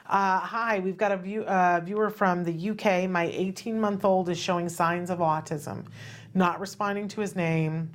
Hi, we've got a viewer from the UK. My 18-month-old is showing signs of autism, not responding to his name,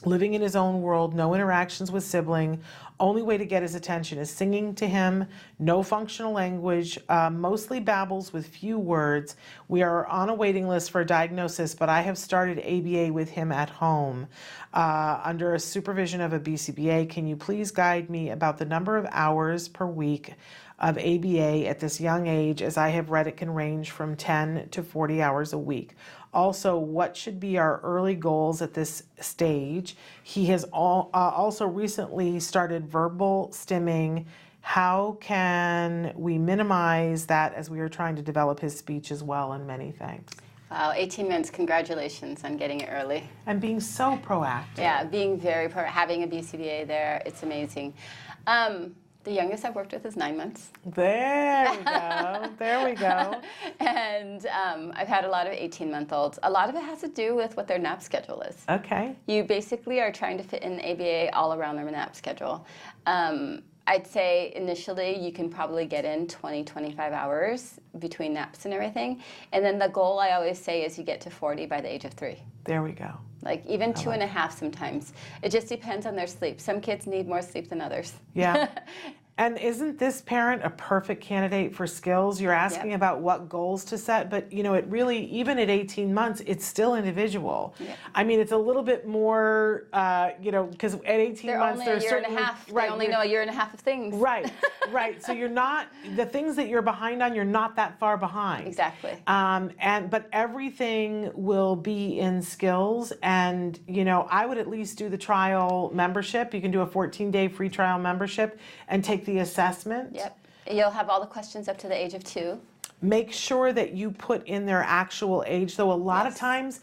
living in his own world, no interactions with sibling. Only way to get his attention is singing to him, no functional language, mostly babbles with few words. We are on a waiting list for a diagnosis, but I have started ABA with him at home under a supervision of a BCBA. Can you please guide me about the number of hours per week of ABA at this young age? As I have read, it can range from 10 to 40 hours a week. Also, what should be our early goals at this stage? He has also recently started verbal stimming. How can we minimize that as we are trying to develop his speech as well? And many thanks. Wow, 18 months, congratulations on getting it early. And being so proactive. Yeah, being very having a BCBA there, it's amazing. The youngest I've worked with is 9 months. There we go. There we go. And I've had a lot of 18-month-olds. A lot of it has to do with what their nap schedule is. Okay. You basically are trying to fit in ABA all around their nap schedule. I'd say initially you can probably get in 20, 25 hours between naps and everything. And then the goal I always say is you get to 40 by the age of 3. There we go. Like even 2.5 sometimes. It just depends on their sleep. Some kids need more sleep than others. Yeah. And isn't this parent a perfect candidate for skills? You're asking about what goals to set, but you know, it really, even at 18 months, it's still individual. Yep. I mean, it's a little bit more, you know, because at 18 months, there's only a year and a half. Right, they only know a year and a half of things. Right, right. So you're not, the things that you're behind on, you're not that far behind. Exactly. But everything will be in skills, and you know, I would at least do the trial membership. You can do a 14-day free trial membership and take the assessment. Yep. You'll have all the questions up to the age of 2. Make sure that you put in their actual age, though. A lot of times,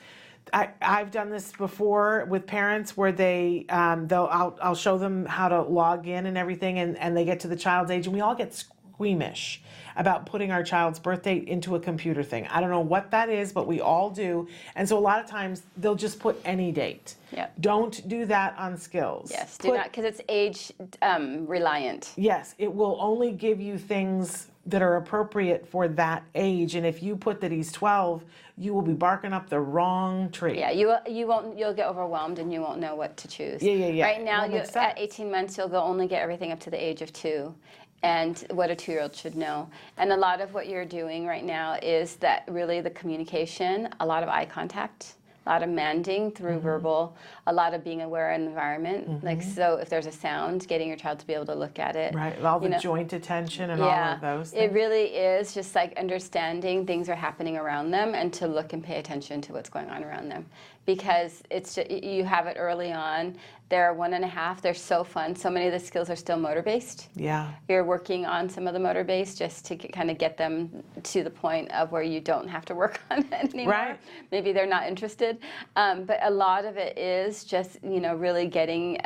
I've done this before with parents where they, I'll show them how to log in and everything, and they get to the child's age, and we all get squeamish about putting our child's birth date into a computer thing. I don't know what that is, but we all do. And so a lot of times they'll just put any date. Yep. Don't do that on skills. Yes, do not, because it's age reliant. Yes, it will only give you things that are appropriate for that age. And if you put that he's 12, you will be barking up the wrong tree. Yeah, you'll get overwhelmed and you won't know what to choose. Yeah. Right now, at 18 months, you'll only get everything up to the age of 2. And what a 2-year-old should know. And a lot of what you're doing right now is that really the communication, a lot of eye contact, a lot of manding through verbal, a lot of being aware of the environment. Like, so if there's a sound, getting your child to be able to look at it. Right, all the joint attention and all of those things. It really is just like understanding things are happening around them and to look and pay attention to what's going on around them. Because it's just, you have it early on. They're 1.5. They're so fun. So many of the skills are still motor-based. Yeah. You're working on some of the motor-based just to kind of get them to the point of where you don't have to work on it anymore. Right. Maybe they're not interested. But a lot of it is just, you know, really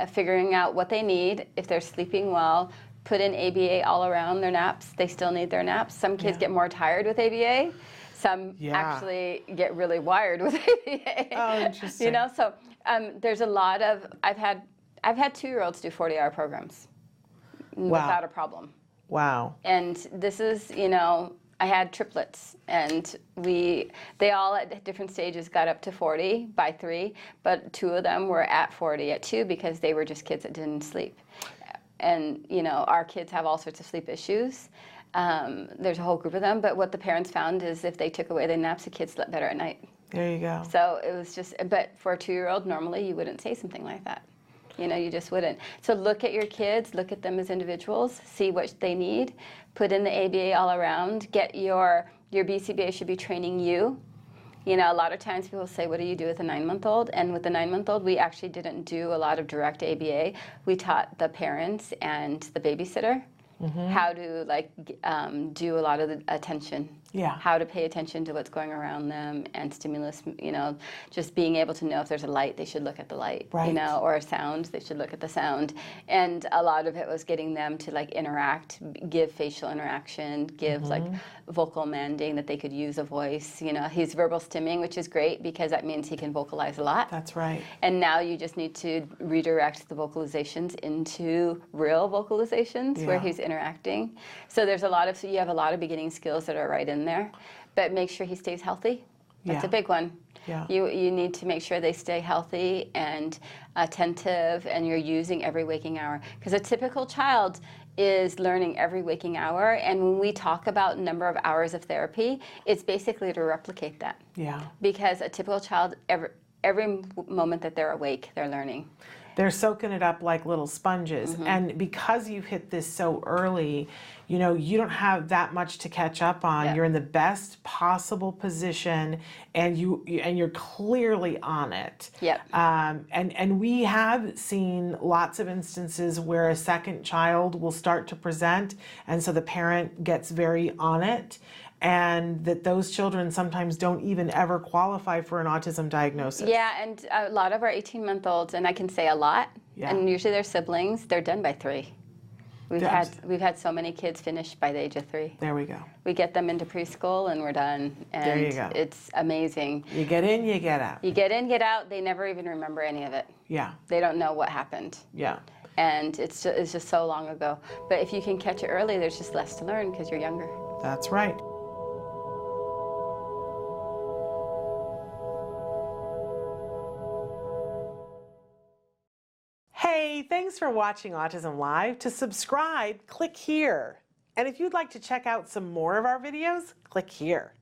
figuring out what they need. If they're sleeping well, put in ABA all around their naps. They still need their naps. Some kids get more tired with ABA. Some actually get really wired with ABA. Oh, interesting. You know, so there's a lot of, I've had 2-year-olds do 40-hour programs without a problem. Wow. And this is, you know, I had triplets, and they all at different stages got up to 40 by 3, but 2 of them were at 40 at 2 because they were just kids that didn't sleep. And, you know, our kids have all sorts of sleep issues. There's a whole group of them, but what the parents found is if they took away the naps, the kids slept better at night. There you go. So it was just, but for a 2-year-old, normally you wouldn't say something like that. You know, you just wouldn't. So look at your kids, look at them as individuals, see what they need, put in the ABA all around, get your BCBA should be training you. You know, a lot of times people say, what do you do with a 9-month-old? And with the 9-month-old, we actually didn't do a lot of direct ABA. We taught the parents and the babysitter how to do a lot of the attention. Yeah. How to pay attention to what's going around them, and stimulus, just being able to know if there's a light, they should look at the light, Right. or a sound, they should look at the sound. And a lot of it was getting them to like interact, give facial interaction, give like vocal manding that they could use a voice. He's verbal stimming, which is great because that means he can vocalize a lot. That's right. And now you just need to redirect the vocalizations into real vocalizations where he's interacting. So you have a lot of beginning skills that are right in there, but make sure he stays healthy. That's a big one. Yeah. You need to make sure they stay healthy and attentive, and you're using every waking hour. Because a typical child is learning every waking hour, and when we talk about number of hours of therapy, it's basically to replicate that. Yeah. Because a typical child, every moment that they're awake, they're learning. They're soaking it up like little sponges. And because you hit this so early, you don't have that much to catch up on. Yeah. You're in the best possible position, and you're clearly on it. Yep. And we have seen lots of instances where a second child will start to present, and so the parent gets very on it. And that those children sometimes don't even ever qualify for an autism diagnosis. Yeah, and a lot of our 18-month-olds, and I can say a lot, and usually their siblings, they're done by 3. We've had so many kids finish by the age of 3. There we go. We get them into preschool and we're done. And there you go. It's amazing. You get in, you get out. You get in, get out. They never even remember any of it. Yeah. They don't know what happened. Yeah. And it's just so long ago. But if you can catch it early, there's just less to learn because you're younger. That's right. Hey, thanks for watching Autism Live. To subscribe, click here. And if you'd like to check out some more of our videos, click here.